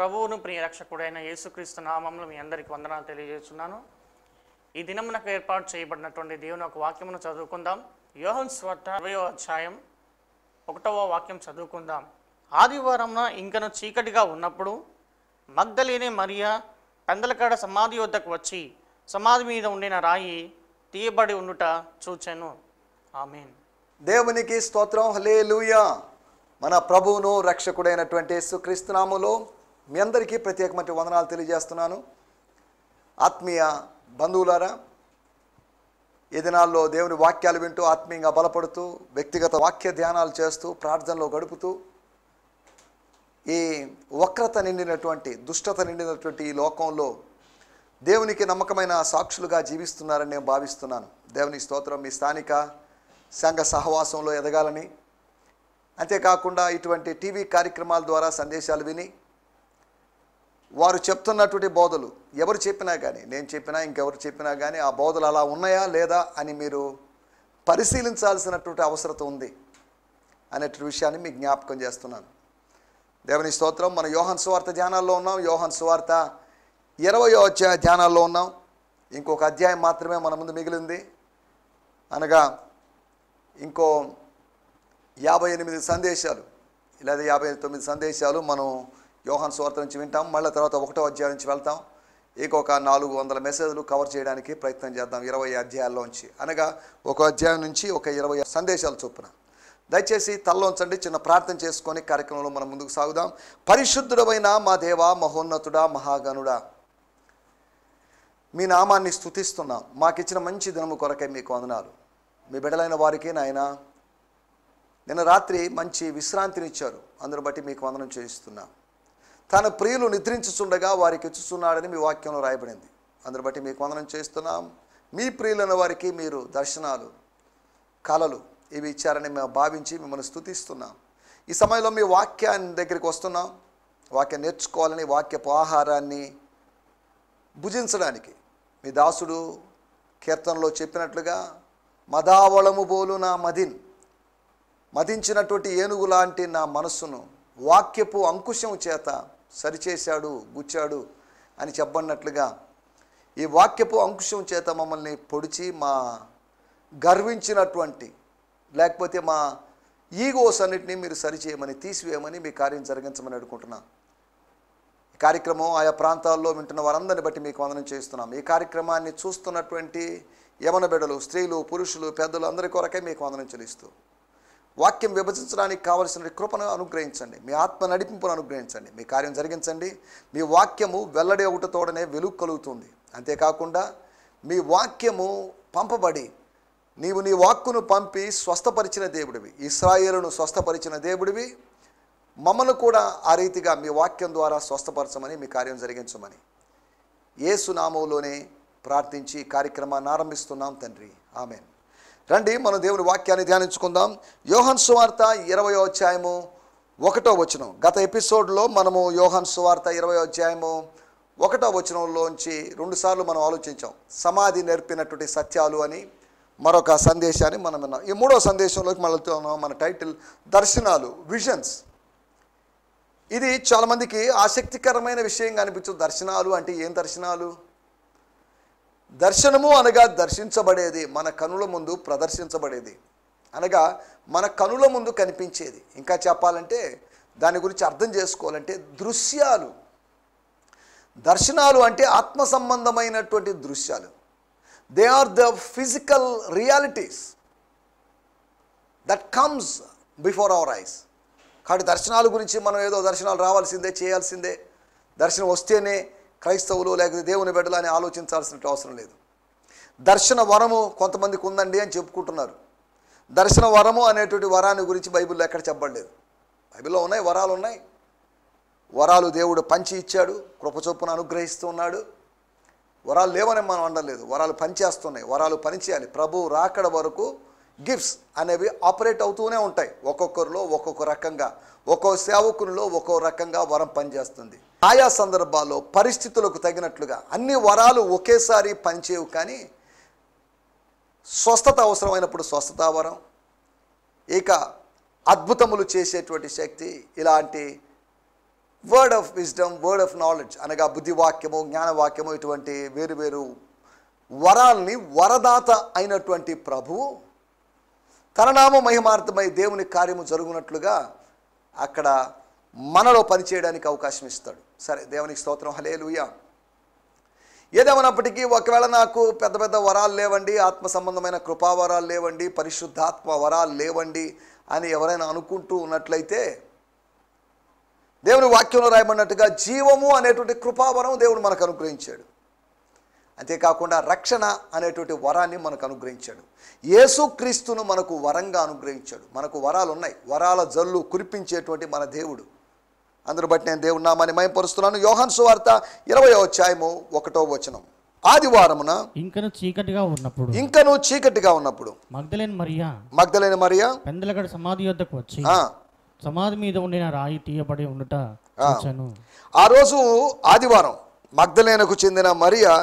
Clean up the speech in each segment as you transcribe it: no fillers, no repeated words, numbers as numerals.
ప్రభువును ప్రియ రక్షకుడైన యేసుక్రీస్తు నామములో మీ అందరికీ వందనాలు తెలియజేస్తున్నాను. ఈ దినమునకు ఏర్పాటు చేయబడినటువంటి దేవుని ఒక వాక్యమును చదువుకుందాం. యోహాను సువార్త 20వ అధ్యాయం 1వ వాక్యం చదువుకుందాం. ఆదివారంన ఇంకను చీకటిగా ఉన్నప్పుడు మగ్దలేనే మరియా పెందలకాడ సమాధి వద్దకు వచ్చి సమాధి మీద ఉండిన రాయి తీయబడి ఉండుట చూచెను. ఆమేన్. దేవునికి స్తోత్రం. హల్లెలూయా. మన ప్రభువును రక్షకుడైనటువంటి యేసుక్రీస్తు నామములో మీ అందరికీ ప్రత్యేకమైన వందనాలు తెలియజేస్తున్నాను. ఆత్మీయ బంధువులారా, ఈ దినాల్లో దేవుని వాక్యాలు వింటూ ఆత్మీయంగా బలపడుతూ వ్యక్తిగత వాక్య ధ్యానాలు చేస్తూ ప్రార్థనలో గడుపుతూ ఈ వక్రత నిండినటువంటి దుష్టత నిండినటువంటి ఈ లోకంలో దేవునికి నమ్మకమైన సాక్షులుగా జీవిస్తున్నారని నేను భావిస్తున్నాను. దేవుని స్తోత్రం. మీ స్థానిక సంఘ సహవాసంలో ఎదగాలని, అంతేకాకుండా ఇటువంటి టీవీ కార్యక్రమాల ద్వారా సందేశాలు విని వారు చెప్తున్నటువంటి బోధలు ఎవరు చెప్పినా కానీ, నేను చెప్పినా ఇంకెవరు చెప్పినా కానీ ఆ బోధలు అలా ఉన్నాయా లేదా అని మీరు పరిశీలించాల్సినటువంటి అవసరం ఉంది అనేటువంటి విషయాన్ని మీకు జ్ఞాపకం చేస్తున్నాను. దేవుని స్తోత్రం. మన యోహాను సువార్త ధ్యానాల్లో ఉన్నాం. యోహాను సువార్త 20వ అధ్యాయ ధ్యానాల్లో ఉన్నాం. ఇంకొక అధ్యాయం మాత్రమే మన ముందు మిగిలింది. అనగా ఇంకో 58 సందేశాలు లేదా 59 సందేశాలు మనం యోహాను సువార్త నుంచి వింటాం. మళ్ళీ తర్వాత 1వ అధ్యాయం నుంచి వెళ్తాం. ఇంకొక 400 మెసేజ్లు కవర్ చేయడానికి ప్రయత్నం చేద్దాం 20 అధ్యాయాల్లోంచి. అనగా ఒక అధ్యాయం నుంచి ఒక 20 సందేశాలు చొప్పున. దయచేసి తల్లోంచండి, చిన్న ప్రార్థన చేసుకొని కార్యక్రమంలో మనం ముందుకు సాగుదాం. పరిశుద్ధుడమైన మా దేవా, మహోన్నతుడా, మహాగణుడా, మీ నామాన్ని స్తుతిస్తున్నాం. మాకిచ్చిన మంచి దినము కొరకై మీకు వందనాలు. మీ బిడ్డలైన వారికి నాయన నిన్న రాత్రి మంచి విశ్రాంతినిచ్చారు. అందును బట్టి మీకు వందనం చేయిస్తున్నాం. తన ప్రియులు నిద్రించుచుండగా వారికి ఇచ్చుచున్నాడని మీ వాక్యంలో రాయబడింది. అందును బట్టి మీకు వందనం చేస్తున్నాం. మీ ప్రియులైన వారికి మీరు దర్శనాలు, కలలు ఇవి ఇచ్చారని మేము భావించి మిమ్మల్ని స్తుతిస్తున్నాం. ఈ సమయంలో మీ వాక్యాన్ని దగ్గరికి వస్తున్నాం. వాక్యం నేర్చుకోవాలని, వాక్యపు ఆహారాన్ని భుజించడానికి మీ దాసుడు కీర్తనలో చెప్పినట్లుగా మదావళము బోలు నా మదించినటువంటి ఏనుగు లాంటి నా మనస్సును వాక్యపు అంకుశం చేత సరిచేశాడు, గుచ్చాడు అని చెప్పబడినట్లుగా ఈ వాక్యపు అంకుశం చేత మమ్మల్ని పొడిచి మా గర్వించినటువంటి లేకపోతే మా ఈగోస్ అన్నిటినీ మీరు సరిచేయమని, తీసివేయమని మీ కార్యం జరిగించమని అడుగుకుంటున్నాం. ఈ కార్యక్రమం ఆయా ప్రాంతాల్లో వింటున్న వారందరిని బట్టి మీకు వందనం చేస్తున్నాం. ఈ కార్యక్రమాన్ని చూస్తున్నటువంటి యవన బిడ్డలు, స్త్రీలు, పురుషులు, పెద్దలు అందరి కొరకై మీకు వందనం చెల్లిస్తూ వాక్యం విభజించడానికి కావలసిన కృపను అనుగ్రహించండి. మీ ఆత్మ నడిపింపును అనుగ్రహించండి. మీ కార్యం జరిగించండి. మీ వాక్యము వెల్లడి ఒకటితోడనే వెలుగు కలుగుతుంది. అంతేకాకుండా మీ వాక్యము పంపబడి నీవు నీ వాక్కును పంపి స్వస్థపరిచిన దేవుడివి, ఇశ్రాయేలును స్వస్థపరిచిన దేవుడివి, మమ్మల్ని కూడా ఆ రీతిగా మీ వాక్యం ద్వారా స్వస్థపరచమని, మీ కార్యం జరిగించమని యేసు నామములోనే ప్రార్థించి కార్యక్రమాన్ని ఆరంభిస్తున్నాం తండ్రి. ఆమేన్. రండి, మనం దేవుని వాక్యాన్ని ధ్యానించుకుందాం. యోహాను సువార్త 20వ అధ్యాయము 1వ వచనం. గత ఎపిసోడ్లో మనము యోహాను సువార్త 20వ అధ్యాయము 1వ వచనంలోంచి 2 సార్లు మనం ఆలోచించాం. సమాధి నేర్పినటువంటి సత్యాలు అని మరొక సందేశాన్ని మనం విన్నాం. ఈ 3వ సందేశంలోకి మనం మన టైటిల్ దర్శనాలు, విజన్స్. ఇది చాలామందికి ఆసక్తికరమైన విషయంగా అనిపించదు. దర్శనాలు అంటే ఏం దర్శనాలు? దర్శనము అనగా దర్శించబడేది, మన కనుల ముందు ప్రదర్శించబడేది, అనగా మన కనుల ముందు కనిపించేది. ఇంకా చెప్పాలంటే దాని గురించి అర్థం చేసుకోవాలంటే దృశ్యాలు. దర్శనాలు అంటే ఆత్మ సంబంధమైనటువంటి దృశ్యాలు. They are the physical realities that comes before our eyes. కాబట్టి దర్శనాల గురించి మనం ఏదో దర్శనాలు రావాల్సిందే, చేయాల్సిందే, దర్శనం వస్తేనే క్రైస్తవులు లేకపోతే దేవుని బిడ్డలు అని ఆలోచించాల్సిన అవసరం లేదు. దర్శన వరము కొంతమందికి ఉందండి అని చెప్పుకుంటున్నారు. దర్శన వరము అనేటువంటి వరాన్ని గురించి బైబిల్లో ఎక్కడ చెప్పబడలేదు. బైబిల్లో ఉన్నాయి, వరాలు ఉన్నాయి. వరాలు దేవుడు పంచి ఇచ్చాడు, కృపచొప్పున అనుగ్రహిస్తూ ఉన్నాడు. వరాలు లేవని మనం అనలేదు, వరాలు పనిచేస్తున్నాయి. వరాలు పనిచేయాలి. ప్రభు రాకడ వరకు గిఫ్ట్స్ అనేవి ఆపరేట్ అవుతూనే ఉంటాయి. ఒక్కొక్కరిలో ఒక్కొక్క రకంగా, ఒక్కొక్క సేవకునిలో ఒక్కో రకంగా వరం పనిచేస్తుంది. ఆయా సందర్భాల్లో పరిస్థితులకు తగినట్లుగా అన్ని వరాలు ఒకేసారి పనిచేయవు. కానీ స్వస్థత అవసరమైనప్పుడు స్వస్థతా వరం, ఇక అద్భుతములు చేసేటువంటి శక్తి, ఇలాంటి word of wisdom, word of knowledge అనగా బుద్ధివాక్యము, జ్ఞానవాక్యము, ఇటువంటి వేరు వేరు వరాల్ని వరదాత అయినటువంటి ప్రభువు తన నామ మహిమార్థమై దేవుని కార్యము జరుగునట్లుగా అక్కడ మనలో పనిచేయడానికి అవకాశం ఇస్తాడు. సరే, దేవునికి స్తోత్రం, హల్లెలూయా. ఏదేమన్నప్పటికీ ఒకవేళ నాకు పెద్ద పెద్ద వరాలు లేవండి, ఆత్మ సంబంధమైన కృపావరాలు లేవండి, పరిశుద్ధాత్మ వరాలు లేవండి అని ఎవరైనా అనుకుంటూ ఉన్నట్లయితే, దేవుని వాక్యంలో రాయబడినట్టుగా జీవము అనేటువంటి కృపావరం దేవుడు మనకు అనుగ్రహించాడు. అంతేకాకుండా రక్షణ అనేటువంటి వరాన్ని మనకు అనుగ్రహించాడు. యేసుక్రీస్తును మనకు వరంగా అనుగ్రహించాడు. మనకు వరాలు ఉన్నాయి, వరాల జల్లు కురిపించేటువంటి మన దేవుడు. అందును బట్టి నేను దేవుని నామాన్ని మహిమపరుస్తున్నాను. యోహాను సువార్త 20వ అధ్యాయము 1వ వచనం. ఆదివారమున ఇంకను చీకటిగా ఉన్నప్పుడు మగ్దలేని మరియా పెందలగడ సమాధి యొద్దకు వచ్చి సమాధి మీద ఉండిన రాయి తీయబడి ఉండుట చూచెను. ఆ రోజు ఆదివారం మగ్దలేనకు చెందిన మరియా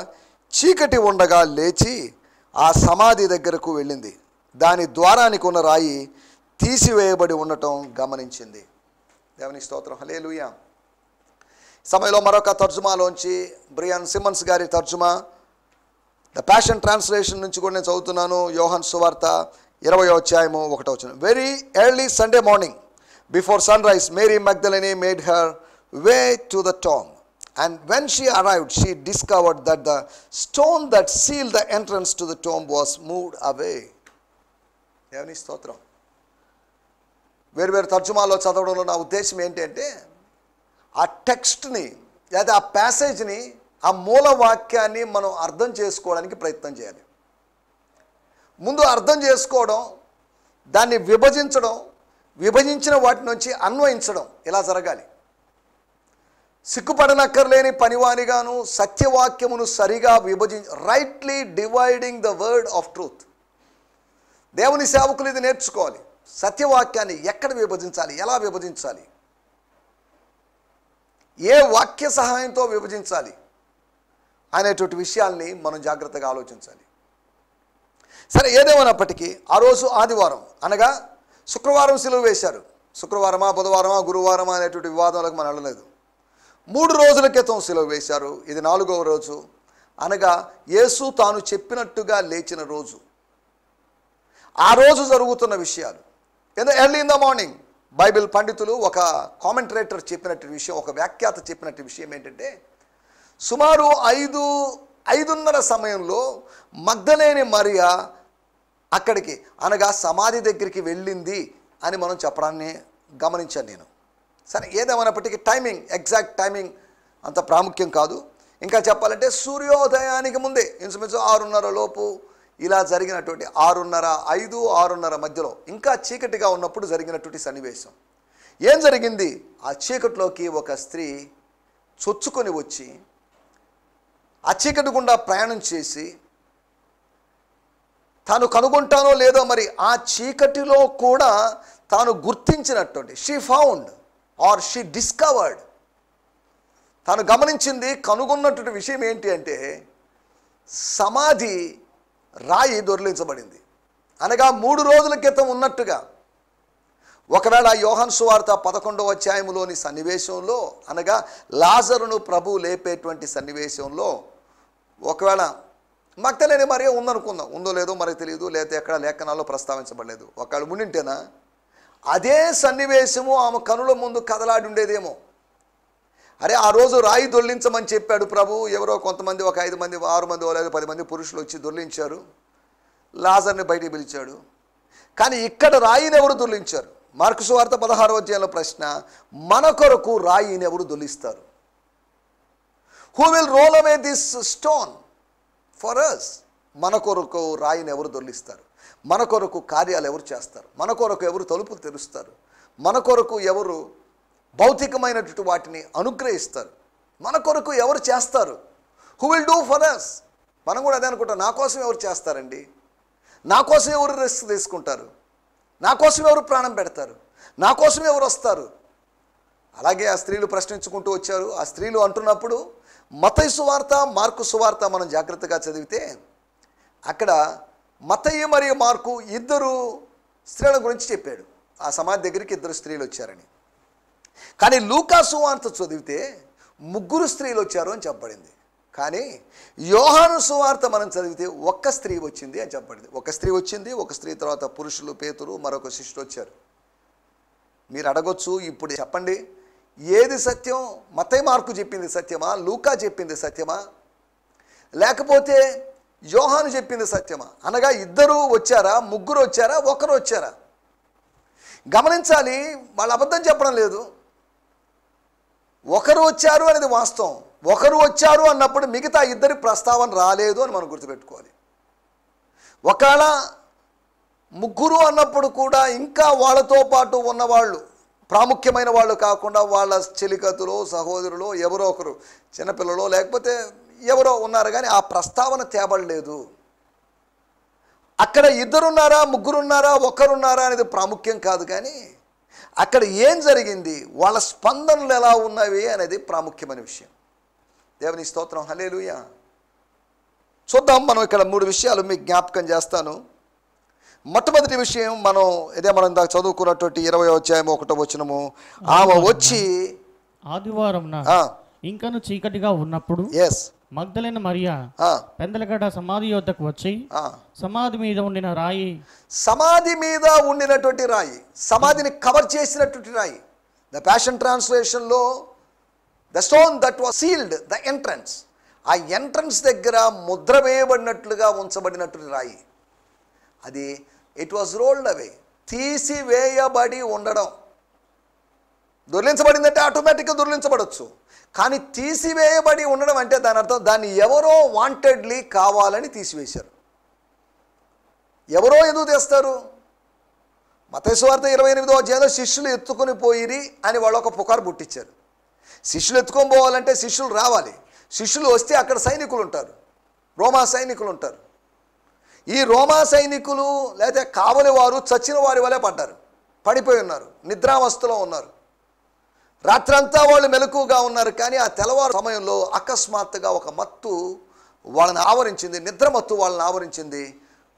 చీకటి ఉండగా లేచి ఆ సమాధి దగ్గరకు వెళ్ళింది. దాని ద్వారానికి ఉన్న రాయి తీసివేయబడి ఉండటం గమనించింది. దేవుని స్తోత్రం, హల్లెలూయా. సమయంలో మరొక తర్జుమాలోంచి బ్రియాన్ సిమ్మన్స్ గారి తర్జుమా, ద ప్యాషన్ ట్రాన్స్లేషన్ నుంచి కూడా నేను చదువుతున్నాను. యోహాను సువార్త 20వ అధ్యాయము 1వ వచనం. Very early Sunday morning before sun rise Mary Magdalene made her way to the tomb. And when she arrived, she discovered that the stone that sealed the entrance to the tomb was moved away. దేవుని స్తోత్రం. వేరు తర్జుమాలో చదవడంలో నా ఉద్దేశం ఏంటంటే, ఆ టెక్స్ట్ని లేదా ఆ ప్యాసేజ్ని, ఆ మూల వాక్యాన్ని మనం అర్థం చేసుకోవడానికి ప్రయత్నం చేయాలి. ముందు అర్థం చేసుకోవడం, దాన్ని విభజించడం, విభజించిన వాటి నుంచి అన్వయించడం, ఇలా జరగాలి. సిగ్గుపడనక్కర్లేని పనివానిగాను సత్యవాక్యమును సరిగా rightly dividing the word of truth. దేవుని సేవకులు ఇది నేర్చుకోవాలి. సత్యవాక్యాన్ని ఎక్కడ విభజించాలి, ఎలా విభజించాలి, ఏ వాక్య సహాయంతో విభజించాలి అనేటువంటి విషయాల్ని మనం జాగ్రత్తగా ఆలోచించాలి. సరే, ఏదేమైనప్పటికీ ఆ రోజు ఆదివారం అనగా శుక్రవారం సిలువ వేశారు. శుక్రవారమా, బుధవారమా, గురువారమా అనేటువంటి వివాదాలకు మనం వెళ్ళలేదు. 3 రోజుల క్రితం సిలువ వేశారు. ఇది 4వ రోజు అనగా యేసు తాను చెప్పినట్టుగా లేచిన రోజు. ఆ రోజు జరుగుతున్న విషయాలు early in the morning Bible పండితులు, ఒక కామెంటరేటర్ చెప్పినట్టు విషయం, ఒక వ్యాఖ్యాత చెప్పినట్టు విషయం ఏంటంటే, సుమారు 5:30 సమయంలో మగ్దలేని మరియా అక్కడికి అనగా సమాధి దగ్గరికి వెళ్ళింది అని మనం చెప్పడాన్ని గమనించాను నేను. సరే, ఏదేమైనప్పటికీ టైమింగ్, ఎగ్జాక్ట్ టైమింగ్ అంత ప్రాముఖ్యం కాదు. ఇంకా చెప్పాలంటే సూర్యోదయానికి ముందే ఇంచుమించు 6:30 లోపు ఇలా జరిగినటువంటి 6:30 మధ్యలో ఇంకా చీకటిగా ఉన్నప్పుడు జరిగినటువంటి సన్నివేశం. ఏం జరిగింది? ఆ చీకటిలోకి ఒక స్త్రీ చొచ్చుకొని వచ్చి ఆ చీకటి గుండా ప్రయాణం చేసి తాను కనుగొంటానో లేదో మరి ఆ చీకటిలో కూడా తాను గుర్తించినటువంటి, she found or she discovered, తాను గమనించింది, కనుగొన్నటువంటి విషయం ఏంటి అంటే, సమాధి రాయి దొర్లించబడింది. అనగా 3 రోజుల క్రితం ఉన్నట్టుగా. ఒకవేళ యోహాను సువార్త 11వ అధ్యాయములోని సన్నివేశంలో అనగా లాజరును ప్రభు లేపేటువంటి సన్నివేశంలో ఒకవేళ మగ్దలేని మరియ ఉందనుకుందాం, ఉందో లేదో మనకు తెలియదు, లేకపోతే ఎక్కడ లేఖనాల్లో ప్రస్తావించబడలేదు. ఒకవేళ ఉండింటేనా అదే సన్నివేశము ఆమె కనుల ముందు కదలాడి ఉండేదేమో. అరే, ఆ రోజు రాయి దొర్లించమని చెప్పాడు ప్రభు, ఎవరో కొంతమంది, ఒక 5 మంది, 6 మంది, లేదా 10 మంది పురుషులు వచ్చి దొర్లించారు, లాజర్ని బయటికి పిలిచాడు. కానీ ఇక్కడ రాయిని ఎవరు దొర్లించారు? మార్కు సువార్త 16వ అధ్యాయంలో ప్రశ్న, మన కొరకు రాయిని ఎవరు దొర్లిస్తారు? Who will roll away this stone for us? మన కొరకు రాయిని ఎవరు దొర్లిస్తారు? మన కొరకు కార్యాలు ఎవరు చేస్తారు? మన కొరకు ఎవరు తలుపులు తెరుస్తారు? మన కొరకు ఎవరు భౌతికమైనటువంటి వాటిని అనుగ్రహిస్తారు? మన కొరకు ఎవరు చేస్తారు? Who will do for us? మనం కూడా అదే అనుకుంటాం, నా కోసం ఎవరు చేస్తారండి, నా కోసం ఎవరు రిస్క్ తీసుకుంటారు, నా కోసం ఎవరు ప్రాణం పెడతారు, నా కోసం ఎవరు వస్తారు? అలాగే ఆ స్త్రీలు ప్రశ్నించుకుంటూ వచ్చారు. ఆ స్త్రీలు అంటున్నప్పుడు మత్తయి సువార్త, మార్కు సువార్త మనం జాగ్రత్తగా చదివితే అక్కడ మత్తయి మరియు మార్కు 2 స్త్రీల గురించి చెప్పాడు. ఆ సమాధి దగ్గరికి 2 స్త్రీలు వచ్చారని. కానీ లూకా సువార్త చదివితే 3 స్త్రీలు వచ్చారు అని చెప్పబడింది. కానీ యోహాను సువార్త మనం చదివితే 1 స్త్రీ వచ్చింది అని చెప్పబడింది. 1 స్త్రీ వచ్చింది, 1 స్త్రీ తర్వాత పురుషులు, పేతురు, మరొక శిష్యుడు వచ్చారు. మీరు అడగొచ్చు, ఇప్పుడు చెప్పండి ఏది సత్యం? మత్తయి మార్కు చెప్పింది సత్యమా, లూకా చెప్పింది సత్యమా, లేకపోతే యోహాను చెప్పింది సత్యమా? అనగా 2 వచ్చారా, 3 వచ్చారా, 1 వచ్చారా? గమనించాలి, వాళ్ళు అబద్ధం చెప్పడం లేదు. 1 వచ్చారు అనేది వాస్తవం. 1 వచ్చారు అన్నప్పుడు మిగతా 2 ప్రస్తావన రాలేదు అని మనం గుర్తుపెట్టుకోవాలి. ఒకవేళ 3 అన్నప్పుడు కూడా ఇంకా వాళ్ళతో పాటు ఉన్నవాళ్ళు, ప్రాముఖ్యమైన వాళ్ళు కాకుండా వాళ్ళ చెలికతులు, సహోదరులు, ఎవరో ఒకరు, చిన్నపిల్లలు లేకపోతే ఎవరో ఉన్నారు, కానీ ఆ ప్రస్తావన తేబడలేదు. అక్కడ 2 ఉన్నారా, 3 ఉన్నారా, 1 ఉన్నారా అనేది ప్రాముఖ్యం కాదు, కానీ అక్కడ ఏం జరిగింది, వాళ్ళ స్పందనలు ఎలా ఉన్నవి అనేది ప్రాముఖ్యమైన విషయం. దేవుని స్తోత్రం, హల్లెలూయా. చూద్దాం, మనం ఇక్కడ 3 విషయాలు మీకు జ్ఞాపకం చేస్తాను. మొట్టమొదటి విషయం మనం ఇందాక చదువుకున్నటువంటి 20వ అధ్యాయం 1వ వచనము, ఆమె వచ్చి ఆదివారం ఇంకను చీకటిగా ఉన్నప్పుడు మగ్దలైన మరియా పెందలగడ్డ సమాధి యొద్దకు వచ్చి సమాధి మీద ఉండిన రాయి, సమాధి మీద ఉండినటువంటి రాయి, సమాధిని కవర్ చేసినటువంటి రాయి. ద ప్యాషన్ ట్రాన్స్లేషన్లో the stone that was sealed the entrance, ఆ ఎంట్రన్స్ దగ్గర ముద్ర వేయబడినట్లుగా ఉంచబడినటువంటి రాయి అది. ఇట్ వాజ్ రోల్డ్ అవే, తీసివేయబడి ఉండడం. దొర్లించబడిందంటే ఆటోమేటిక్గా దొర్లించబడవచ్చు, కానీ తీసివేయబడి ఉండడం అంటే దాని అర్థం దాన్ని ఎవరో వాంటెడ్లీ కావాలని తీసివేశారు. ఎవరో ఎందుకు తెస్తారు? మత్తయి సువార్త 28వ అధ్యాయంలో శిష్యులు ఎత్తుకొని పోయిరి అని వాళ్ళు ఒక పుకారు పుట్టించారు. శిష్యులు ఎత్తుకొని పోవాలంటే శిష్యులు రావాలి. శిష్యులు వస్తే అక్కడ సైనికులు ఉంటారు, రోమా సైనికులు ఉంటారు. ఈ రోమా సైనికులు లేకపోతే కావలి వారు చచ్చిన వారి వలె పడ్డారు, పడిపోయి ఉన్నారు, నిద్రావస్థలో ఉన్నారు. రాత్రంతా వాళ్ళు మెలకుగా ఉన్నారు, కానీ ఆ తెల్లవారు సమయంలో అకస్మాత్తుగా ఒక మత్తు వాళ్ళని ఆవరించింది, నిద్రమత్తు వాళ్ళని ఆవరించింది.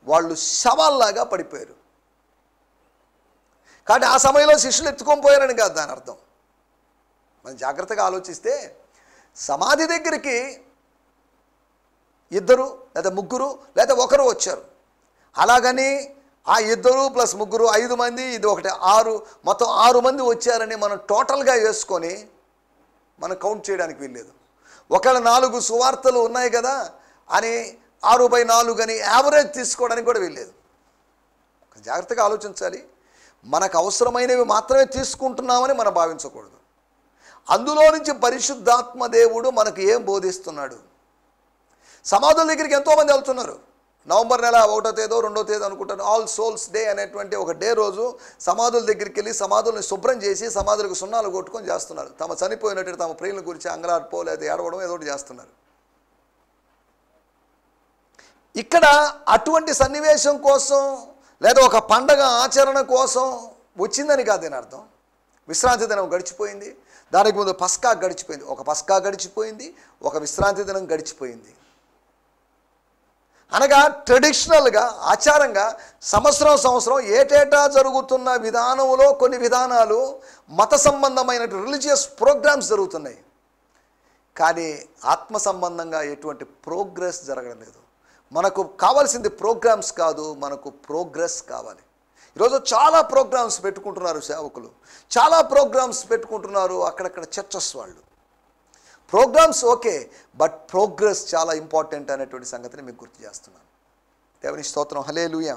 వాళ్ళు శవాల్లాగా పడిపోయారు. కాబట్టి ఆ సమయంలో శిష్యులు ఎత్తుకొని పోయారని కాదు దాని అర్థం. మనం జాగ్రత్తగా ఆలోచిస్తే సమాధి దగ్గరికి 2 లేదా 3 లేదా 1 వచ్చారు. అలాగని ఆ 2 + 3 5 మంది, ఇది ఒకటి 6, మొత్తం 6 మంది వచ్చారని మనం టోటల్గా వేసుకొని మనం కౌంట్ చేయడానికి వీల్లేదు. ఒకవేళ 4 సువార్తలు ఉన్నాయి కదా అని 6/4 అని యావరేజ్ తీసుకోవడానికి కూడా వీల్లేదు. జాగ్రత్తగా ఆలోచించాలి. మనకు అవసరమైనవి మాత్రమే తీసుకుంటున్నామని మనం భావించకూడదు. అందులో నుంచి పరిశుద్ధాత్మ దేవుడు మనకు ఏం బోధిస్తున్నాడు. సమాధుల దగ్గరికి ఎంతోమంది వెళ్తున్నారు. నవంబర్ నెల 1వ తేదీ 2వ తేదీ అనుకుంటాను, ఆల్ సోల్స్ డే అనేటువంటి ఒక డే రోజు సమాధుల దగ్గరికి వెళ్ళి సమాధుల్ని శుభ్రం చేసి సమాధులకు సున్నాలు కొట్టుకొని చేస్తున్నారు. తమ చనిపోయినట్టు తమ ప్రియుల గురించి అంగలార్పో లేదా ఏడవడం ఏదో ఒకటి చేస్తున్నారు. ఇక్కడ అటువంటి సన్నివేశం కోసం లేదా ఒక పండగ ఆచరణ కోసం వచ్చిందని కాదు దీని అర్థం. విశ్రాంతి దినం గడిచిపోయింది, దానికి ముందు పస్కా గడిచిపోయింది, ఒక పస్కా గడిచిపోయింది, ఒక విశ్రాంతి దినం గడిచిపోయింది. అనగా ట్రెడిషనల్గా ఆచారంగా సంవత్సరం ఏటేటా జరుగుతున్న విధానంలో కొన్ని విధానాలు మత సంబంధమైన రిలీజియస్ ప్రోగ్రామ్స్ జరుగుతున్నాయి, కానీ ఆత్మ సంబంధంగా ఎటువంటి ప్రోగ్రెస్ జరగడం లేదు. మనకు కావాల్సింది ప్రోగ్రామ్స్ కాదు, మనకు ప్రోగ్రెస్ కావాలి. ఈరోజు చాలా ప్రోగ్రామ్స్ పెట్టుకుంటున్నారు సేవకులు, చాలా ప్రోగ్రామ్స్ పెట్టుకుంటున్నారు అక్కడక్కడ చర్చస్ వాళ్ళు. ప్రోగ్రామ్స్ ఓకే, బట్ ప్రోగ్రెస్ చాలా ఇంపార్టెంట్ అనేటువంటి సంగతిని మీకు గుర్తు చేస్తున్నాను. దేవుని స్తోత్రం, హల్లెలూయా.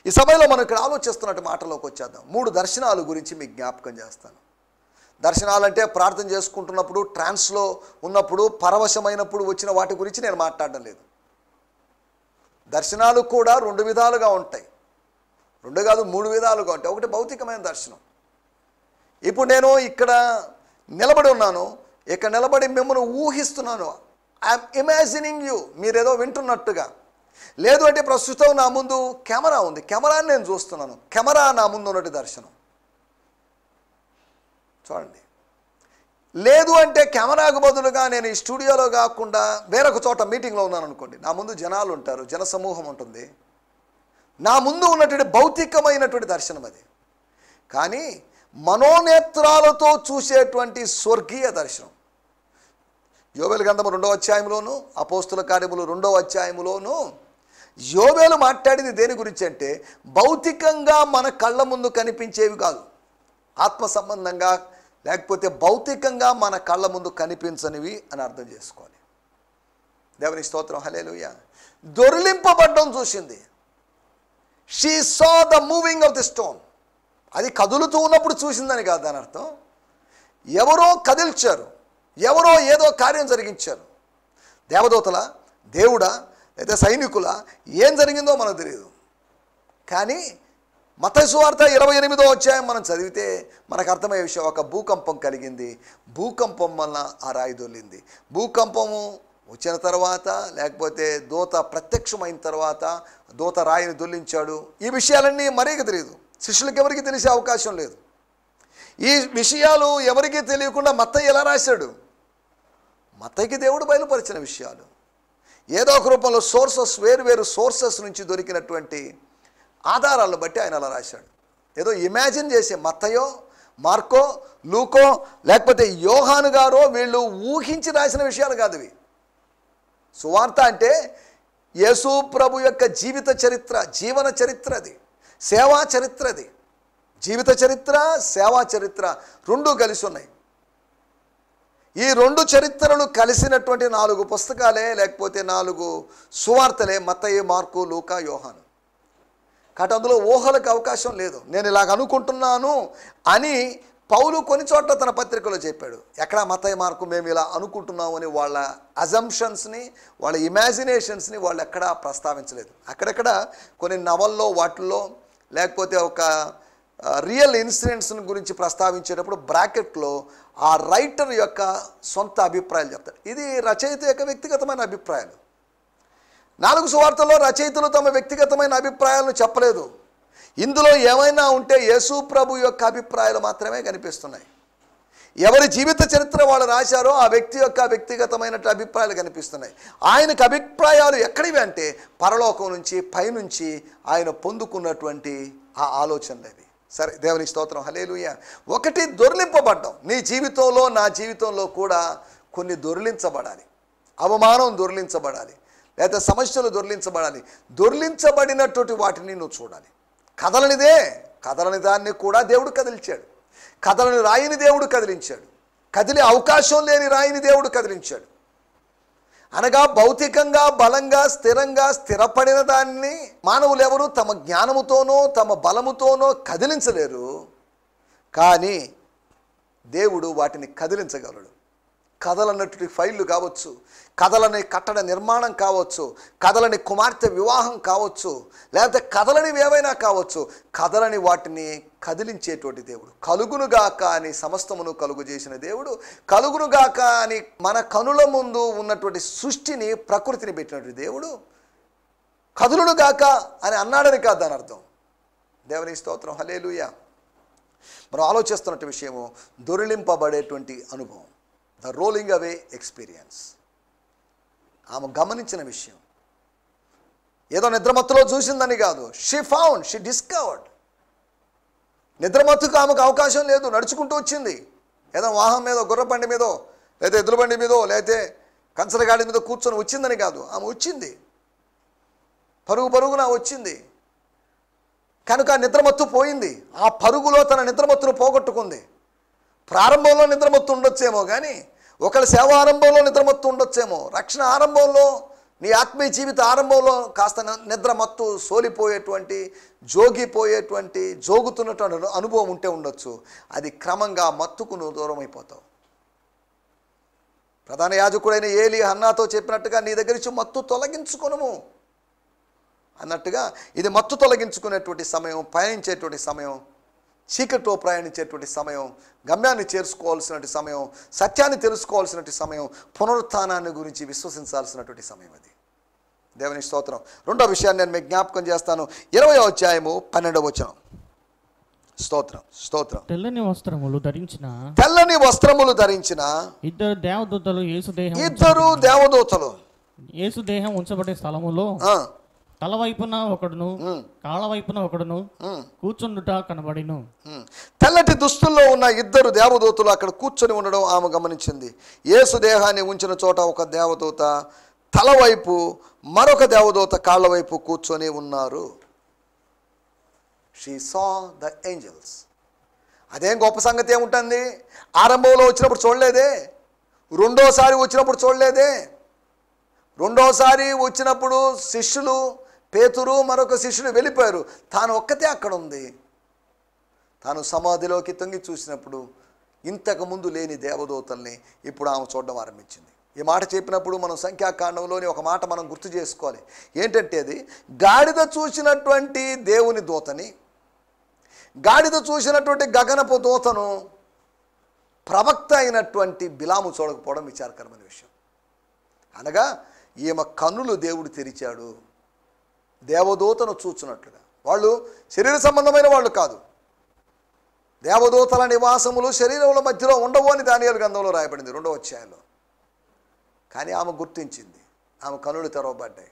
ఈ సమయంలో మనం ఇక్కడ ఆలోచిస్తున్నట్టు మాటలోకి వచ్చేద్దాం. 3 దర్శనాల గురించి మీకు జ్ఞాపకం చేస్తాను. దర్శనాలంటే ప్రార్థన చేసుకుంటున్నప్పుడు, ట్రాన్స్లో ఉన్నప్పుడు, పరవశమైనప్పుడు వచ్చిన వాటి గురించి నేను మాట్లాడడం లేదు. దర్శనాలు కూడా 2 విధాలుగా ఉంటాయి, 2 కాదు 3 విధాలుగా ఉంటాయి. ఒకటి భౌతికమైన దర్శనం. ఇప్పుడు నేను ఇక్కడ నిలబడి ఉన్నాను, ఇక్కడ నిలబడి మిమ్మల్ని ఊహిస్తున్నాను, ఐఎమ్ ఇమాజినింగ్ యూ, మీరేదో వింటున్నట్టుగా. లేదు అంటే ప్రస్తుతం నా ముందు కెమెరా ఉంది, కెమెరాని నేను చూస్తున్నాను, కెమెరా నా ముందు ఉన్నట్టు దర్శనం. చూడండి. లేదు అంటే కెమెరాకు బదులుగా నేను ఈ స్టూడియోలో కాకుండా వేరొక చోట మీటింగ్లో ఉన్నాను అనుకోండి, నా ముందు జనాలు ఉంటారు, జన సమూహం ఉంటుంది, నా ముందు ఉన్నటువంటి భౌతికమైనటువంటి దర్శనం అది. కానీ మనోనేత్రాలతో చూసేటువంటి స్వర్గీయ దర్శనం. యోవేలు గ్రంథము 2వ అధ్యాయంలోను, అపోస్తుల కార్యములు 2వ అధ్యాయములోను యోవేలు మాట్లాడింది దేని గురించి అంటే భౌతికంగా మన కళ్ళ ముందు కనిపించేవి కాదు, ఆత్మ సంబంధంగా లేకపోతే భౌతికంగా మన కళ్ళ ముందు కనిపించనివి అని అర్థం చేసుకోవాలి. దేవుని స్తోత్రం, హల్లెలూయా. దొర్లింపబడ్డం చూసింది. She saw the moving of the stone. అది కదులుతూ ఉన్నప్పుడు చూసిందని కాదు దాని అర్థం. ఎవరో కదిల్చారు, ఎవరో ఏదో కార్యం జరిగించారు. దేవదూతల, దేవుడా, లేదా సైనికుల, ఏం జరిగిందో మనకు తెలియదు. కానీ మత్తయి సువార్త 28వ అధ్యాయం మనం చదివితే మనకు అర్థమయ్యే విషయం, ఒక భూకంపం కలిగింది. భూకంపం వలన ఆ రాయి దొర్లింది. భూకంపము వచ్చిన తర్వాత లేకపోతే దూత ప్రత్యక్షమైన తర్వాత దూత రాయిని దొర్లించాడు. ఈ విషయాలన్నీ మరీకి తెలియదు, శిష్యులకు ఎవరికి తెలిసే అవకాశం లేదు. ఈ విషయాలు ఎవరికీ తెలియకుండా మత్తయి ఎలా రాశాడు? మత్తయికి దేవుడు బయలుపరిచిన విషయాలు ఏదో ఒక రూపంలో సోర్సెస్, వేరు సోర్సెస్ నుంచి దొరికినటువంటి ఆధారాలను బట్టి ఆయన అలా రాశాడు. ఏదో ఇమాజిన్ చేసే మత్తయో, మార్కో, లూకో లేకపోతే యోహాను గారో వీళ్ళు ఊహించి రాసిన విషయాలు కాదు ఇవి. సువార్త అంటే యేసు ప్రభు యొక్క జీవిత చరిత్ర, జీవన చరిత్ర, అది సేవా చరిత్ర. అది జీవిత చరిత్ర, సేవా చరిత్ర రెండూ కలిసి ఉన్నాయి. ఈ 2 చరిత్రలు కలిసినటువంటి 4 పుస్తకాలే లేకపోతే 4 సువార్తలే మత్తయి, మార్కు, లూకా, యోహాను. కాబట్టి అందులో ఊహలకు అవకాశం లేదు. నేను ఇలాగ అనుకుంటున్నాను అని పౌలు కొన్ని చోట్ల తన పత్రికలో చెప్పాడు. ఎక్కడ మత్తయి, మార్కు మేము ఇలా అనుకుంటున్నాము అని వాళ్ళ అజంప్షన్స్ని, వాళ్ళ ఇమాజినేషన్స్ని వాళ్ళు ఎక్కడా ప్రస్తావించలేదు. అక్కడెక్కడ కొన్ని నవల్లో వాటిల్లో లేకపోతే ఒక రియల్ ఇన్సిడెంట్స్ గురించి ప్రస్తావించేటప్పుడు బ్రాకెట్లో ఆ రైటర్ యొక్క సొంత అభిప్రాయాలు చెప్తాడు. ఇది రచయిత యొక్క వ్యక్తిగతమైన అభిప్రాయాలు. 4 సువార్తల్లో రచయితలు తమ వ్యక్తిగతమైన అభిప్రాయాలను చెప్పలేదు. ఇందులో ఏమైనా ఉంటే యేసు ప్రభు యొక్క అభిప్రాయాలు మాత్రమే కనిపిస్తున్నాయి. ఎవరి జీవిత చరిత్ర వాళ్ళు రాశారో ఆ వ్యక్తి యొక్క వ్యక్తిగతమైన అభిప్రాయాలు కనిపిస్తున్నాయి. ఆయనకు అభిప్రాయాలు ఎక్కడివి అంటే పరలోకం నుంచి, పైనుంచి ఆయన పొందుకున్నటువంటి ఆ ఆలోచనలు అవి. సరే, దేవుని స్తోత్రం, హల్లెలూయా. ఒకటి దొర్లింపబడ్డం. నీ జీవితంలో, నా జీవితంలో కూడా కొన్ని దొర్లించబడాలి. అవమానం దొర్లించబడాలి, లేదా సమస్యలు దొర్లించబడాలి. దొర్లించబడినటువంటి వాటిని నువ్వు చూడాలి. కదలనిదే, కదలని దాన్ని కూడా దేవుడు కదిలించాడు. కదలని రాయిని దేవుడు కదిలించాడు. కదిలే అవకాశం లేని రాయిని దేవుడు కదిలించాడు. అనగా భౌతికంగా బలంగా స్థిరంగా స్థిరపడిన దాన్ని మానవులు ఎవరు తమ జ్ఞానముతోనో తమ బలముతోనో కదిలించలేరు. కానీ దేవుడు వాటిని కదిలించగలడు. కదలనటువంటి ఫైళ్ళు కావచ్చు, కదలని కట్టడ నిర్మాణం కావచ్చు, కదలని కుమార్తె వివాహం కావచ్చు, లేకపోతే కదలనివి ఏవైనా కావచ్చు, కదలని వాటిని కదిలించేటువంటి దేవుడు. కలుగునుగాక అని సమస్తమును కలుగు చేసిన దేవుడు, కలుగునుగాక అని మన కనుల ముందు ఉన్నటువంటి సృష్టిని, ప్రకృతిని పెట్టినటువంటి దేవుడు కదులునుగాక అని అన్నాడని కాదు దాని అర్థం. దేవుని స్తోత్రం, హల్లెలూయా. మనం ఆలోచిస్తున్నట్టు విషయము దొరిలింపబడేటువంటి అనుభవం, ద రోలింగ్ అవే ఎక్స్పీరియన్స్. ఆమె గమనించిన విషయం ఏదో నిద్రమత్తులో చూసిందని కాదు. She found, she discovered. నిద్రమత్తుకు ఆమెకు అవకాశం లేదు, నడుచుకుంటూ వచ్చింది. ఏదో వాహనం మీదో, గుర్రబండి మీదో, లేదా ఎద్దుల బండి మీదో, లేకపోతే కంచరగాడి మీద కూర్చొని వచ్చిందని కాదు. ఆమె వచ్చింది, పరుగున వచ్చింది. కనుక నిద్రమత్తు పోయింది. ఆ పరుగులో తన నిద్రమత్తును పోగొట్టుకుంది. ప్రారంభంలో నిద్రమత్తు ఉండొచ్చేమో, కానీ ఒకళ్ళ సేవ ఆరంభంలో నిద్రమత్తు ఉండొచ్చేమో, రక్షణ ఆరంభంలో, నీ ఆత్మీయ జీవిత ఆరంభంలో కాస్త నిద్రమత్తు, సోలిపోయేటువంటి, జోగిపోయేటువంటి, జోగుతున్నటువంటి అనుభవం ఉంటే ఉండొచ్చు. అది క్రమంగా మత్తుకు నువ్వు దూరం అయిపోతావు. ప్రధాన యాజకుడైన ఏలీ హన్నాతో చెప్పినట్టుగా నీ దగ్గర నుంచి మత్తు తొలగించుకొనుము అన్నట్టుగా ఇది మత్తు తొలగించుకునేటువంటి సమయం, పయనించేటువంటి సమయం, చీకటితో ప్రయాణించేటువంటి సమయం, గమ్యాన్ని చేర్చుకోవాల్సినటువంటి సమయం, సత్యాన్ని తెలుసుకోవాల్సినటువంటి సమయం, పునరుత్థానాన్ని గురించి విశ్వసించాల్సినటువంటి సమయం అది. దేవుని స్తోత్రం. రెండో విషయాన్ని నేను మీకు జ్ఞాపకం చేస్తాను. 20వ అధ్యాయము 12వ వచనం. స్తోత్రం, స్తోత్రం. తెల్లని వస్త్రములు ధరించిన ఇద్దరు దేవదూతలు యేసు దేహం ఉంచబడే స్థలములో తల వైపున ఒకడును కాళ్ళ వైపున ఒకడును కూర్చుండుట కనబడిను. తెల్లటి దుస్తుల్లో ఉన్న ఇద్దరు దేవదూతలు అక్కడ కూర్చొని ఉండడం ఆమె గమనించింది. యేసు దేహాన్ని ఉంచిన చోట ఒక దేవదూత తల వైపు, మరొక దేవదూత కాళ్ళ వైపు కూర్చొని ఉన్నారు. She saw the angels. అదేం గొప్ప సంగతి ఏముంటుంది? ఆరంభంలో వచ్చినప్పుడు చూడలేదే, రెండోసారి వచ్చినప్పుడు చూడలేదే. రెండోసారి వచ్చినప్పుడు శిష్యులు పేతురు మరొక శిష్యులు వెళ్ళిపోయారు, తాను ఒక్కతే అక్కడ ఉంది. తాను సమాధిలోకి తొంగి చూసినప్పుడు ఇంతకుముందు లేని దేవదూతల్ని ఇప్పుడు ఆమె చూడడం ఆరంభించింది. ఈ మాట చెప్పినప్పుడు మనం సంఖ్యాకాండంలోని ఒక మాట మనం గుర్తు చేసుకోవాలి. ఏంటంటే అది గాడిద చూసినటువంటి దేవుని దూతని, గాడిద చూసినటువంటి గగనపు దూతను ప్రవక్త అయినటువంటి బిలాము చూడకపోవడం విచారకరమైన విషయం. అనగా ఈమె కన్నులు దేవుడు తెరిచాడు, దేవదూతను చూచున్నట్లుగా. వాళ్ళు శరీర సంబంధమైన వాళ్ళు కాదు, దేవదూతల నివాసములు శరీరముల మధ్యలో ఉండవు అని దానియేలు గ్రంథంలో రాయబడింది 2వ అధ్యాయంలో. కానీ ఆమె గుర్తించింది, ఆమె కనులు తెరవబడ్డాయి.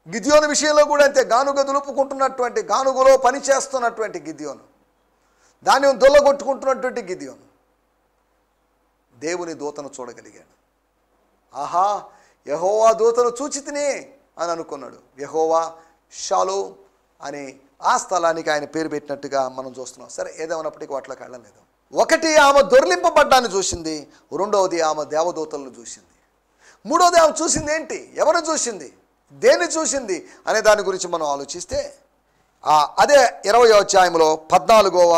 గిద్యోను విషయంలో కూడా అంతే. గానుగ దులుపుకుంటున్నటువంటి, గానుగలో పని చేస్తున్నటువంటి గిద్యోను, ధాన్యం దొల్లగొట్టుకుంటున్నటువంటి గిద్యోను దేవుని దూతను చూడగలిగాడు. ఆహా, యెహోవా దూతను చూచితిని అని అనుకున్నాడు. యెహోవా షాలో అని ఆ స్థలానికి ఆయన పేరు పెట్టినట్టుగా మనం చూస్తున్నాం. సరే, ఏదేమన్నప్పటికీ వాటిలోకి వెళ్ళలేదు. ఒకటి ఆమె దొర్లింపబడ్డాన్ని చూసింది, రెండవది ఆమె దేవదూతలను చూసింది, మూడవది ఆమె చూసింది ఏంటి, ఎవరు చూసింది, దేన్ని చూసింది అనే దాని గురించి మనం ఆలోచిస్తే అదే 20వ అధ్యాయంలో 14వ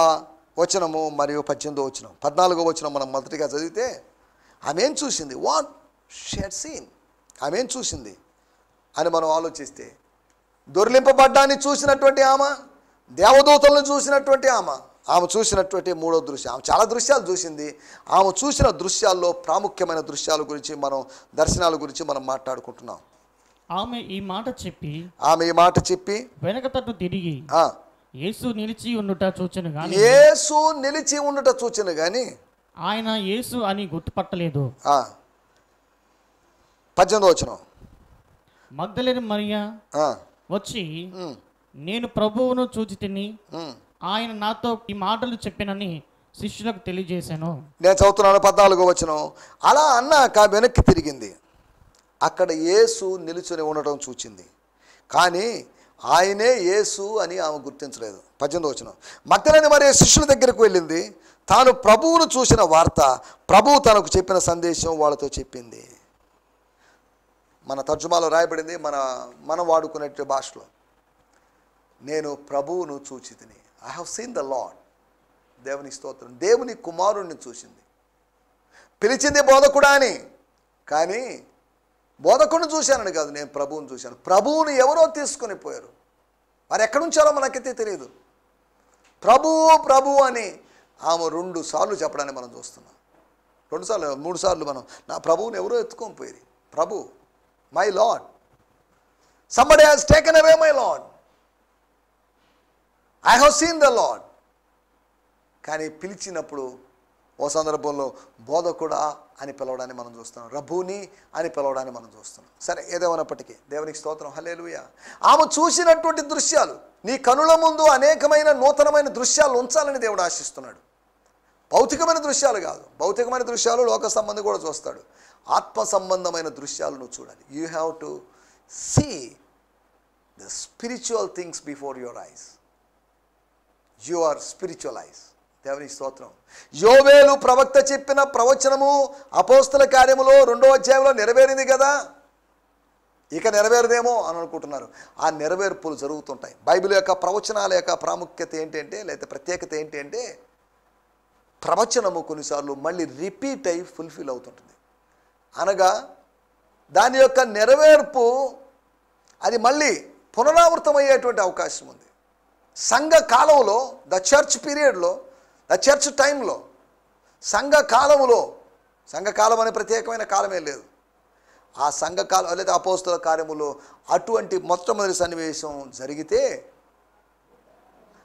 వచనము మరియు 18వ వచనం. 14వ వచనం మనం మొదటిగా చదివితే ఆమె ఏం చూసింది, వాట్ షీ హడ్ సీన్, ఆమె ఏం చూసింది అని మనం ఆలోచిస్తే, దొర్లింపబడ్డాన్ని చూసినటువంటి ఆమె, దేవదూతలను చూసినటువంటి ఆమె చూసినటువంటి మూడో దృశ్యం. ఆమె చాలా దృశ్యాలు చూసింది. ఆమె చూసిన దృశ్యాల్లో ప్రాముఖ్యమైన దృశ్యాల గురించి మనం, దర్శనాల గురించి మనం మాట్లాడుకుంటున్నాం. ఆమె ఈ మాట చెప్పి వెనక తట్టు తిరిగి యేసు నిలిచి ఉండుట చూచెను గాని ఆయన యేసు అని గుర్తుపట్టలేదు. 18వ వచనం. మగ్దలేని మరియా వచ్చి, నేను ప్రభువును చూచితిని, ఆయన నాతో ఈ మాటలు చెప్పినని శిష్యులకు తెలియజేశాను. నేను చదువుతున్నాను 14వ వచనం. అలా అన్నాక వెనక్కి తిరిగింది, అక్కడ యేసు నిలుచుని ఉండటం చూచింది, కానీ ఆయనే యేసు అని ఆమె గుర్తించలేదు. 18వ వచనం. మగ్దలేని మరియ శిష్యుల దగ్గరకు వెళ్ళింది, తాను ప్రభువును చూసిన వార్త, ప్రభువు తనకు చెప్పిన సందేశం వాళ్ళతో చెప్పింది. మన తర్జుమాలో రాయబడింది, మనం వాడుకునే భాషలో, నేను ప్రభువును చూచితిని, I have seen the lord. దేవుని స్తోత్రం. దేవుని కుమారుణ్ణి చూసింది. పిలిచింది బోధకుడా అని, కానీ బోధకుడిని చూశానని కాదు, నేను ప్రభువుని చూశాను. ప్రభువుని ఎవరో తీసుకొని పోయారు, మరి ఎక్కడి నుంచారో మనకైతే తెలియదు. ప్రభువు అని ఆమె 2 సార్లు చెప్పడాన్ని మనం చూస్తున్నాం. 2 సార్లు 3 సార్లు మనం, నా ప్రభువుని ఎవరో ఎత్తుకొని పోయి, ప్రభు, my lord, somebody has taken away my lord, I have seen the lord. కానీ పిలిచినప్పుడు ఓ సందర్భంలో బోధకుడా అని పిలవడాన్ని మనం చూస్తున్నాం, రబ్బూని అని పిలవడాన్ని మనం చూస్తున్నాం. సరే, ఏదేమన్నప్పటికీ దేవునికి స్తోత్రం, హల్లెలూయా. ఆమె చూసినటువంటి దృశ్యాలు, నీ కనుల ముందు అనేకమైన నూతనమైన దృశ్యాలు ఉంచాలని దేవుడు ఆశిస్తున్నాడు. భౌతికమైన దృశ్యాలు కాదు, భౌతికమైన దృశ్యాలు లోక సంబంధి కూడా చూస్తాడు. ఆత్మ సంబంధమైన దృశ్యాలు నువ్వు చూడాలి. You have to see the spiritual things before your eyes, your spiritual eyes. దేవుని స్తోత్రం. యోవేలు ప్రవక్త చెప్పిన ప్రవచనము అపోస్తల కార్యములో 2వ అధ్యాయంలో నెరవేరింది కదా, ఇక నెరవేరదేమో అని అనుకుంటున్నారు. ఆ నెరవేర్పులు జరుగుతుంటాయి. బైబిల్ యొక్క ప్రవచనాల యొక్క ప్రాముఖ్యత ఏంటంటే, లేదా ప్రత్యేకత ఏంటి అంటే, ప్రవచనము కొన్నిసార్లు మళ్ళీ రిపీట్ అయి ఫుల్ఫిల్ అవుతుంటుంది. అనగా దాని యొక్క నెరవేర్పు అది మళ్ళీ పునరావృతమయ్యేటువంటి అవకాశం ఉంది. సంఘ కాలంలో, ద చర్చ్ పీరియడ్లో, ద చర్చ్ టైంలో, సంఘకాలం అనే ప్రత్యేకమైన కాలమే లేదు. ఆ సంఘకాలం లేదా అపోస్తల కార్యములో అటువంటి మొట్టమొదటి సన్నివేశం జరిగితే,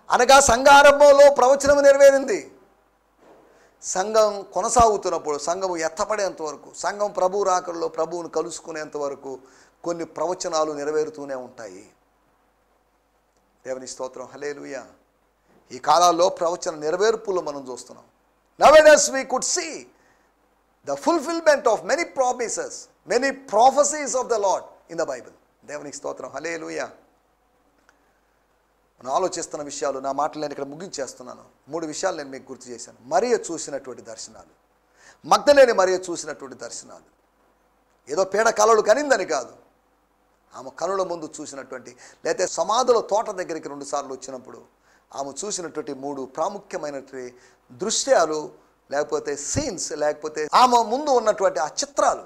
అనగా సంఘారంభంలో ప్రవచనం నెరవేరింది. సంఘం కొనసాగుతున్నప్పుడు, సంఘము ఎత్తపడేంత వరకు, సంఘం ప్రభు రాకడలో ప్రభువును కలుసుకునేంత వరకు కొన్ని ప్రవచనాలు నెరవేరుతూనే ఉంటాయి. దేవుని స్తోత్రం, హల్లెలూయా. ఈ కాలాల్లో ప్రవచన నెరవేర్పులు మనం చూస్తున్నాం. Nowadays we could see the fulfillment of many promises, many prophecies of the Lord in the Bible. దేవునికి స్తోత్రం, హల్లెలూయా. మనం ఆలోచిస్తున్న విషయాలు, నా మాటలు నేను ఇక్కడ ముగించేస్తున్నాను. 3 విషయాలు నేను మీకు గుర్తు చేశాను. మరియ చూసినటువంటి దర్శనాలు, మగ్దలేని మరియ చూసినటువంటి దర్శనాలు. ఏదో పీడ కలలు కనిందని కాదు, ఆమె కనుల ముందు చూసినటువంటి, లేకపోతే సమాధుల తోట దగ్గరికి 2 సార్లు వచ్చినప్పుడు ఆమె చూసినటువంటి 3 ప్రాముఖ్యమైనటువంటి దృశ్యాలు, లేకపోతే సీన్స్, లేకపోతే ఆమె ముందు ఉన్నటువంటి ఆ చిత్రాలు,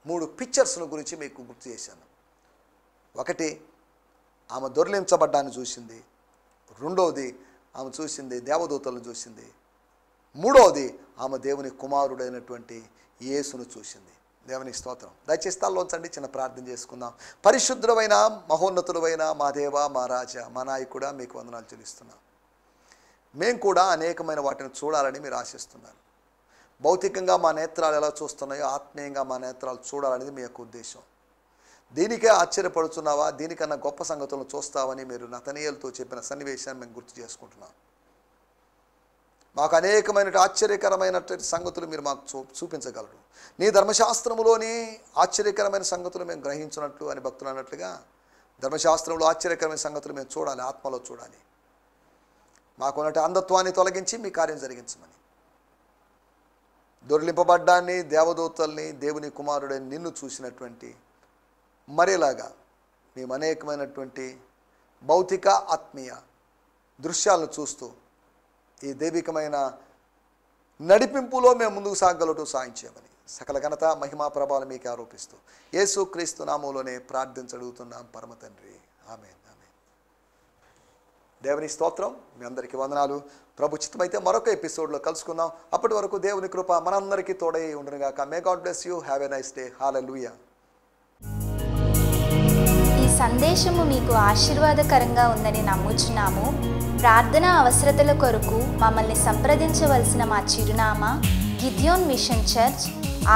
3 పిక్చర్స్ను గురించి మీకు గుర్తు చేశాను. 1, ఆమె దొర్లించబడ్డాన్ని చూసింది. 2వది, ఆమె చూసింది దేవదూతలను చూసింది. 3వది, ఆమె దేవుని కుమారుడైనటువంటి యేసును చూసింది. దేవునికి స్తోత్రం. దయచేసి తల్లోంచండి, చిన్న ప్రార్థన చేసుకుందాం. పరిశుద్ధుడైన మహోన్నతుడైన మా దేవ, మా రాజా, మా నాయకుడా, మీకు వందనాలు చెల్లిస్తున్నాం. మేము కూడా అనేకమైన వాటిని చూడాలని మీరు ఆశిస్తున్నారు. భౌతికంగా మా నేత్రాలు ఎలా చూస్తున్నాయో ఆత్మీయంగా మా నేత్రాలు చూడాలనేది మీ యొక్క ఉద్దేశం. దీనికే ఆశ్చర్యపడుతున్నావా, దీనికన్నా గొప్ప సంగతులను చూస్తావని మీరు నతనీయులతో చెప్పిన సన్నివేశాన్ని మేము గుర్తు చేసుకుంటున్నాం. మాకు అనేకమైన ఆశ్చర్యకరమైన సంగతులు మీరు మాకు చూపించగలరు. నీ ధర్మశాస్త్రములోని ఆశ్చర్యకరమైన సంగతులు మేము గ్రహించినట్లు అని భక్తులు అన్నట్లుగా ధర్మశాస్త్రంలో ఆశ్చర్యకరమైన సంగతులు మేము చూడాలి, ఆత్మలో చూడాలి. మాకున్నట్టు అంధత్వాన్ని తొలగించి మీ కార్యం జరిగించమని, దొరిలింపబడ్డాన్ని, దేవదూతల్ని, దేవుని కుమారుడని నిన్ను చూసినటువంటి మరేలాగా మేము అనేకమైనటువంటి భౌతిక ఆత్మీయ దృశ్యాలను చూస్తూ ఈ దైవికమైన నడిపింపులో మేము ముందుకు సాగలటూ సాయించేయమని సకల ఘనత మహిమా ప్రభావాలు మీకు ఆరోపిస్తూ యేసు క్రీస్తు నామములోనే ప్రార్థించడుగుతున్నాం పరమ తండ్రి, ఆమేన్. ఆమేన్. దేవుని స్తోత్రం. మీ అందరికీ వందనాలు. ప్రభు చిత్తమైతే మరొక ఎపిసోడ్లో కలుసుకుందాం. అప్పటి వరకు దేవుని కృప మనందరికీ తోడై ఉండునుగాక. May God bless you. Have a nice day. హల్లెలూయా. ఈ సందేశము మీకు ఆశీర్వాదకరంగా ఉందని నమ్ముచున్నాము. ప్రార్థన అవసరతల కొరకు మమ్మల్ని సంప్రదించవలసిన మా చిరునామా గిద్యోన్ మిషన్ చర్చ్,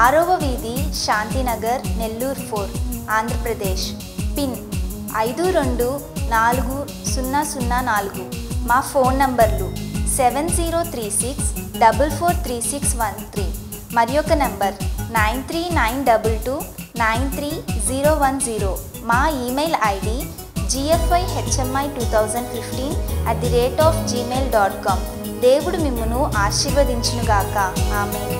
6వ వీధి, శాంతినగర్, నెల్లూరు 4, ఆంధ్రప్రదేశ్. పిన్ 524004. మా ఫోన్ నంబర్లు 7036443613 మరి ఒక నంబర్ 9392293010. మా ఈమెయిల్ ఐడి gfihmi2015@gmail.com. దేవుడు మిమ్మును ఆశీర్వదించునుగాక. ఆమేన్.